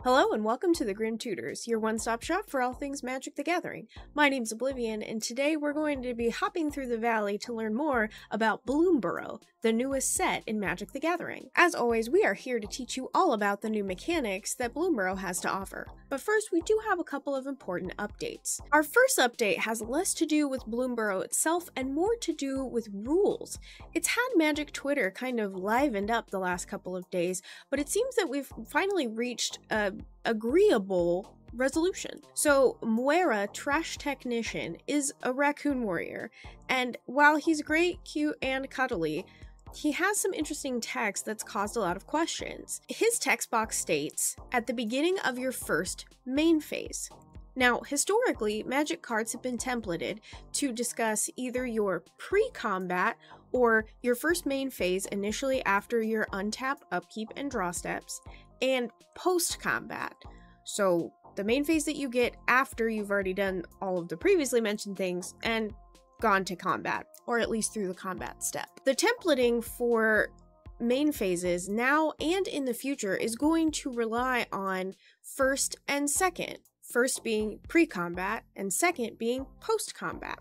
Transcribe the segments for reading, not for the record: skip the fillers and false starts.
Hello and welcome to the Grim Tutors, your one-stop shop for all things Magic the Gathering. My name's Oblivion, and today we're going to be hopping through the valley to learn more about Bloomburrow, the newest set in Magic the Gathering. As always, we are here to teach you all about the new mechanics that Bloomburrow has to offer. But first, we do have a couple of important updates. Our first update has less to do with Bloomburrow itself and more to do with rules. It's had Magic Twitter kind of livened up the last couple of days, but it seems that we've finally reached a agreeable resolution. So Moira, Trash Technician, is a raccoon warrior, and while he's great, cute, and cuddly, he has some interesting text that's caused a lot of questions. His text box states, "At the beginning of your first main phase." Now, historically, Magic cards have been templated to discuss either your pre-combat or your first main phase initially after your untap, upkeep, and draw steps, and post-combat. So the main phase that you get after you've already done all of the previously mentioned things and gone to combat, or at least through the combat step. The templating for main phases now and in the future is going to rely on first and second. First being pre-combat and second being post-combat.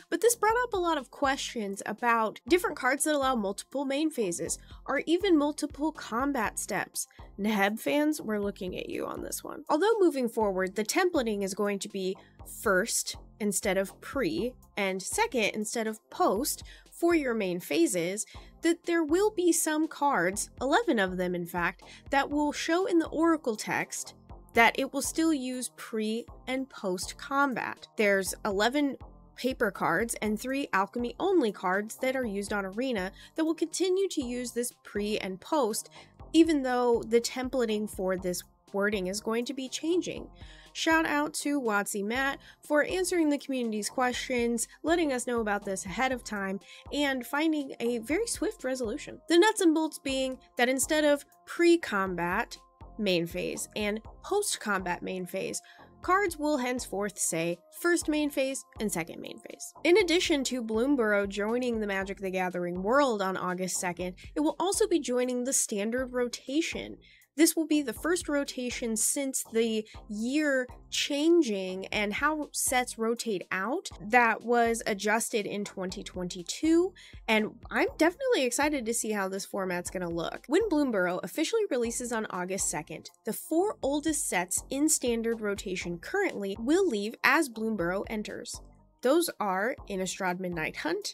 But this brought up a lot of questions about different cards that allow multiple main phases, or even multiple combat steps. Neheb fans, we're looking at you on this one. Although moving forward, the templating is going to be first instead of pre, and second instead of post for your main phases, that there will be some cards, 11 of them in fact, that will show in the Oracle text that it will still use pre and post combat. There's 11 paper cards and 3 alchemy only cards that are used on Arena that will continue to use this pre and post, even though the templating for this wording is going to be changing. Shout out to Watsy Matt for answering the community's questions, letting us know about this ahead of time, and finding a very swift resolution. The nuts and bolts being that instead of pre-combat main phase and post-combat main phase, cards will henceforth say first main phase and second main phase. In addition to Bloomburrow joining the Magic the Gathering world on August 2nd, it will also be joining the standard rotation. This will be the first rotation since the year changing and how sets rotate out that was adjusted in 2022, and I'm definitely excited to see how this format's gonna look. When Bloomburrow officially releases on August 2nd, the 4 oldest sets in standard rotation currently will leave as Bloomburrow enters. Those are Innistrad Midnight Hunt,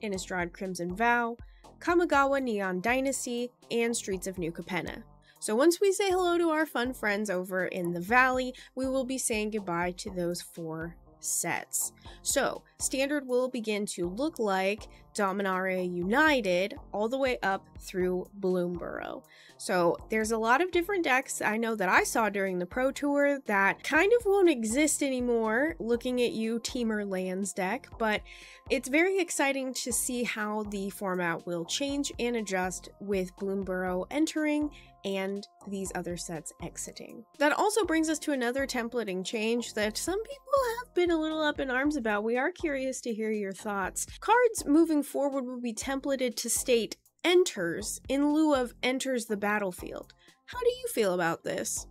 Innistrad Crimson Vow, Kamigawa Neon Dynasty, and Streets of New Capenna. So once we say hello to our fun friends over in the valley, we will be saying goodbye to those 4 sets. So standard will begin to look like Dominaria United all the way up through Bloomburrow. So there's a lot of different decks I know that I saw during the Pro Tour that kind of won't exist anymore, looking at you Teamer Lands deck, but it's very exciting to see how the format will change and adjust with Bloomburrow entering and these other sets exiting. That also brings us to another templating change that some people have been a little up in arms about. We are curious to hear your thoughts. Cards moving forward will be templated to state enters in lieu of enters the battlefield. How do you feel about this?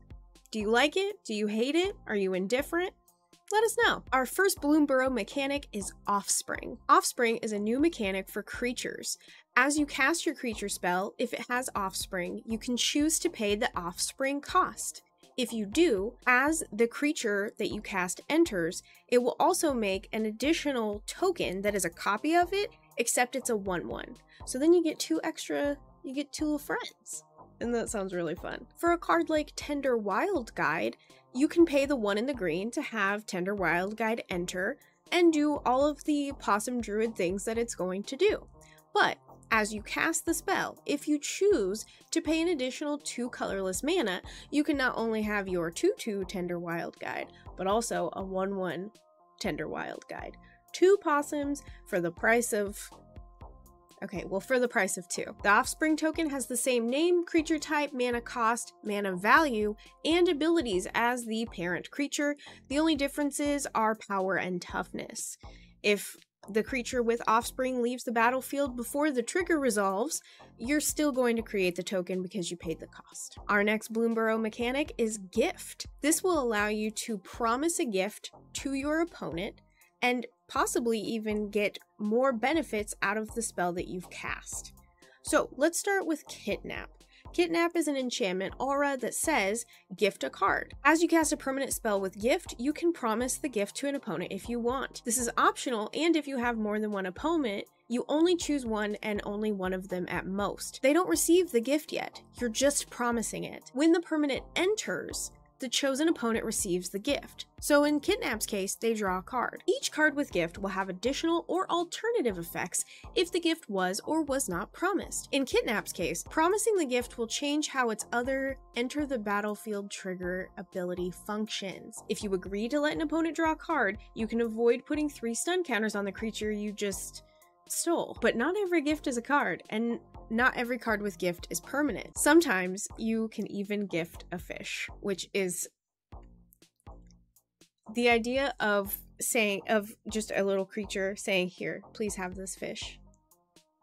Do you like it? Do you hate it? Are you indifferent? Let us know. Our first Bloomburrow mechanic is Offspring. Offspring is a new mechanic for creatures. As you cast your creature spell, if it has Offspring, you can choose to pay the Offspring cost. If you do, as the creature that you cast enters, it will also make an additional token that is a copy of it, except it's a 1/1. So then you get 2 little friends. And that sounds really fun. For a card like Tender Wild Guide, you can pay the 1 in the green to have Tender Wild Guide enter and do all of the Possum Druid things that it's going to do. But as you cast the spell, if you choose to pay an additional 2 colorless mana, you can not only have your 2/2 Tender Wild Guide, but also a 1/1 Tender Wild Guide. 2 possums for the price of... Okay, well, for the price of 2. The Offspring token has the same name, creature type, mana cost, mana value, and abilities as the parent creature. The only differences are power and toughness. If the creature with Offspring leaves the battlefield before the trigger resolves, you're still going to create the token because you paid the cost. Our next Bloomburrow mechanic is Gift. This will allow you to promise a gift to your opponent and possibly even get more benefits out of the spell that you've cast. So let's start with Kidnap. Kidnap is an enchantment aura that says, gift a card. As you cast a permanent spell with Gift, you can promise the gift to an opponent if you want. This is optional, and if you have more than one opponent, you only choose one and only one of them at most. They don't receive the gift yet, you're just promising it. When the permanent enters, the chosen opponent receives the gift. So in Kidnap's case, they draw a card. Each card with Gift will have additional or alternative effects if the gift was or was not promised. In Kidnap's case, promising the gift will change how its other enter the battlefield trigger ability functions. If you agree to let an opponent draw a card, you can avoid putting 3 stun counters on the creature you just stole. But not every gift is a card, and not every card with Gift is permanent. Sometimes you can even gift a fish, which is the idea of just a little creature saying, here, please have this fish.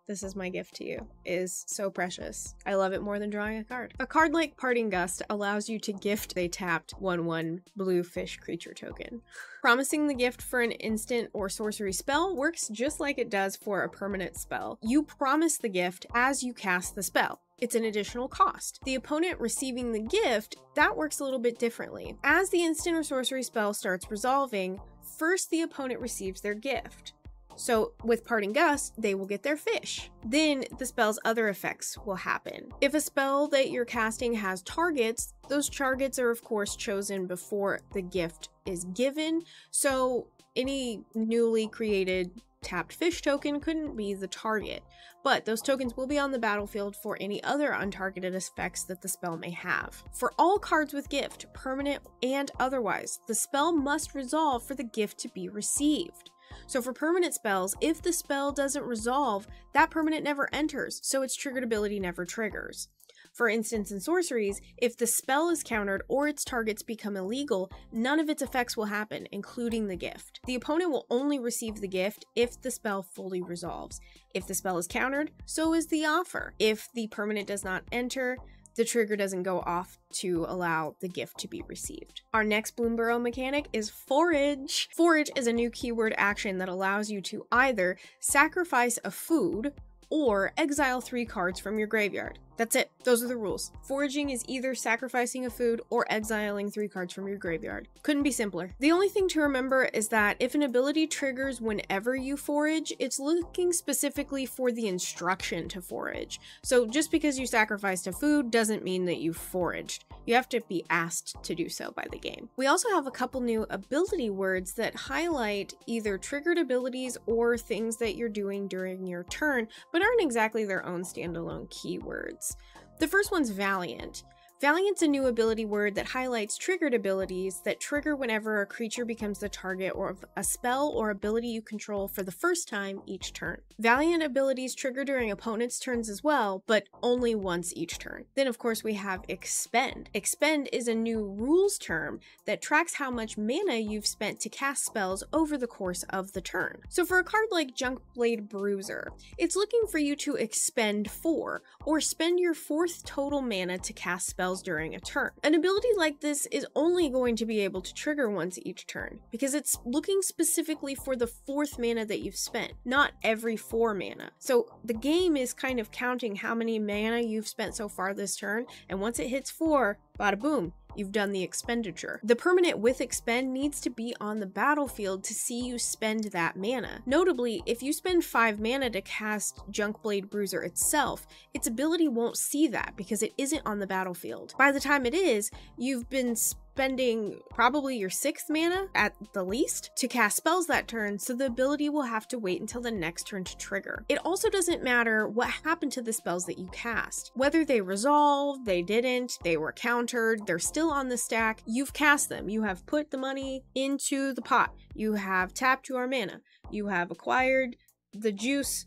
This is my gift to you, is so precious. I love it more than drawing a card. A card like Parting Gust allows you to gift a tapped 1/1 blue fish creature token. Promising the gift for an instant or sorcery spell works just like it does for a permanent spell. You promise the gift as you cast the spell. It's an additional cost. The opponent receiving the gift, that works a little bit differently. As the instant or sorcery spell starts resolving, first the opponent receives their gift. So with Parting Gust, they will get their fish. Then the spell's other effects will happen. If a spell that you're casting has targets, those targets are of course chosen before the gift is given. So any newly created tapped fish token couldn't be the target, but those tokens will be on the battlefield for any other untargeted effects that the spell may have. For all cards with Gift, permanent and otherwise, the spell must resolve for the gift to be received. So for permanent spells, if the spell doesn't resolve, that permanent never enters, so its triggered ability never triggers. For instance, in sorceries, if the spell is countered or its targets become illegal, none of its effects will happen, including the gift. The opponent will only receive the gift if the spell fully resolves. If the spell is countered, so is the offer. If the permanent does not enter, the trigger doesn't go off to allow the gift to be received. Our next Bloomburrow mechanic is Forage. Forage is a new keyword action that allows you to either sacrifice a food or exile 3 cards from your graveyard. That's it. Those are the rules. Foraging is either sacrificing a food or exiling 3 cards from your graveyard. Couldn't be simpler. The only thing to remember is that if an ability triggers whenever you forage, it's looking specifically for the instruction to forage. So just because you sacrificed a food doesn't mean that you foraged. You have to be asked to do so by the game. We also have a couple new ability words that highlight either triggered abilities or things that you're doing during your turn, but aren't exactly their own standalone keywords. The first one's Valiant. Valiant's a new ability word that highlights triggered abilities that trigger whenever a creature becomes the target of a spell or ability you control for the first time each turn. Valiant abilities trigger during opponents' turns as well, but only once each turn. Then of course we have Expend. Expend is a new rules term that tracks how much mana you've spent to cast spells over the course of the turn. So for a card like Junkblade Bruiser, it's looking for you to expend 4, or spend your 4th total mana to cast spells during a turn. An ability like this is only going to be able to trigger once each turn, because it's looking specifically for the 4th mana that you've spent, not every 4 mana. So the game is kind of counting how many mana you've spent so far this turn, and once it hits 4, bada boom, you've done the expenditure. The permanent with Expend needs to be on the battlefield to see you spend that mana. Notably, if you spend 5 mana to cast Junkblade Bruiser itself, its ability won't see that because it isn't on the battlefield. By the time it is, you've been spending probably your 6th mana at the least to cast spells that turn, so the ability will have to wait until the next turn to trigger. It also doesn't matter what happened to the spells that you cast. Whether they resolved, they didn't, they were countered, they're still on the stack, you've cast them. You have put the money into the pot. You have tapped your mana. You have acquired the juice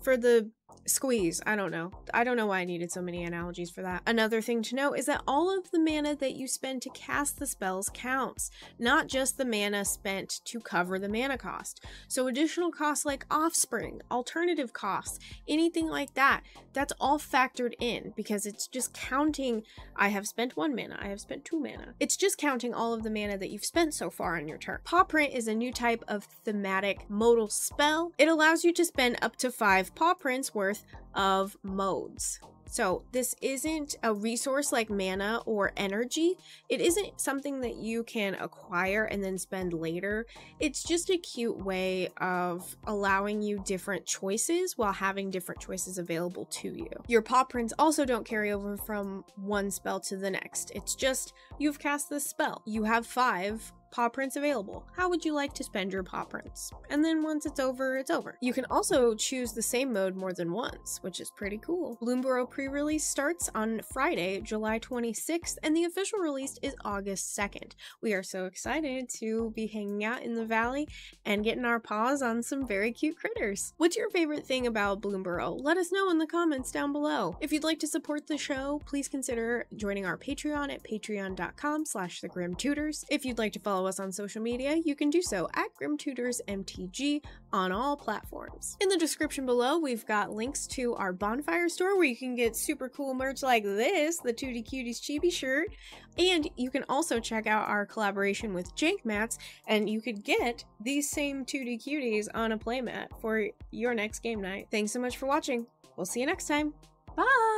for the Squeeze. I don't know. I don't know why I needed so many analogies for that. Another thing to know is that all of the mana that you spend to cast the spells counts, not just the mana spent to cover the mana cost. So additional costs like Offspring, alternative costs, anything like that, that's all factored in because it's just counting, I have spent 1 mana, I have spent 2 mana. It's just counting all of the mana that you've spent so far on your turn. Paw Print is a new type of thematic modal spell. It allows you to spend up to 5 paw prints worth of modes. So this isn't a resource like mana or energy. It isn't something that you can acquire and then spend later. It's just a cute way of allowing you different choices while having different choices available to you. Your paw prints also don't carry over from one spell to the next. It's just, you've cast this spell. You have 5 paw prints available. How would you like to spend your paw prints? And then once it's over, it's over. You can also choose the same mode more than once, which is pretty cool. Bloomburrow pre-release starts on Friday, July 26th, and the official release is August 2nd. We are so excited to be hanging out in the valley and getting our paws on some very cute critters. What's your favorite thing about Bloomburrow? Let us know in the comments down below. If you'd like to support the show, please consider joining our Patreon at patreon.com/thegrimtutors. If you'd like to follow us on social media, you can do so at GrimTutorsMTG on all platforms. In the description below, we've got links to our bonfire store where you can get super cool merch like this, the Tutti Cuties Chibi shirt, and you can also check out our collaboration with Jank Mats, and you could get these same Tutti Cuties on a playmat for your next game night. Thanks so much for watching. We'll see you next time. Bye!